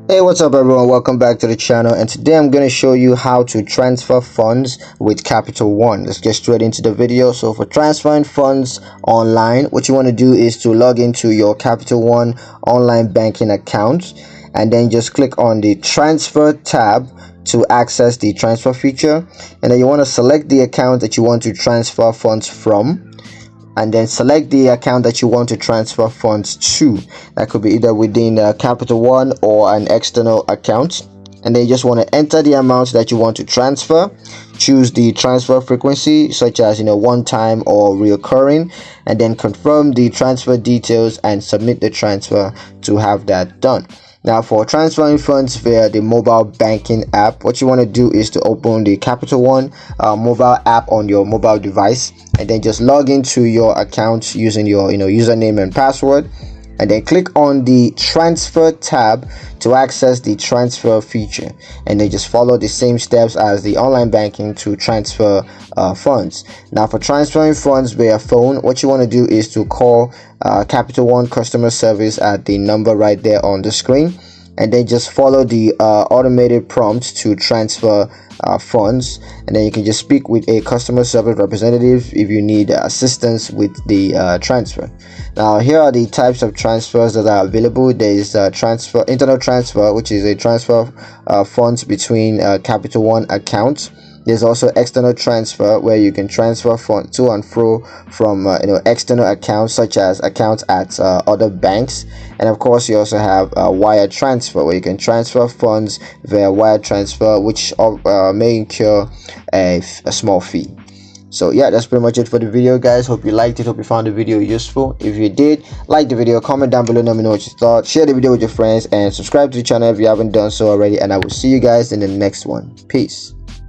Hey, what's up everyone, welcome back to the channel, and today I'm going to show you how to transfer funds with Capital One. Let's get straight into the video. So for transferring funds online, what you want to do is to log into your Capital One online banking account, and then just click on the transfer tab to access the transfer feature, and then you want to select the account that you want to transfer funds from, and then select the account that you want to transfer funds to. That could be either within Capital One or an external account. And then you just want to enter the amount that you want to transfer, choose the transfer frequency such as one time or reoccurring, and then confirm the transfer details and submit the transfer to have that done. Now for transferring funds via the mobile banking app, what you want to do is to open the Capital One mobile app on your mobile device, and then just log into your account using your username and password, and then click on the transfer tab to access the transfer feature, and then just follow the same steps as the online banking to transfer funds. Now for transferring funds via phone, what you want to do is to call Capital One customer service at the number right there on the screen, and then just follow the automated prompts to transfer funds, and then you can just speak with a customer service representative if you need assistance with the transfer. Now here are the types of transfers that are available. There is internal transfer, which is a transfer funds between Capital One accounts. There's also external transfer, where you can transfer funds to and fro from external accounts, such as accounts at other banks. And of course you also have wire transfer, where you can transfer funds via wire transfer, which may incur a small fee. So yeah, that's pretty much it for the video, guys. Hope you liked it, hope you found the video useful. If you did, like the video, comment down below, let me know what you thought, share the video with your friends, and subscribe to the channel if you haven't done so already, and I will see you guys in the next one. Peace.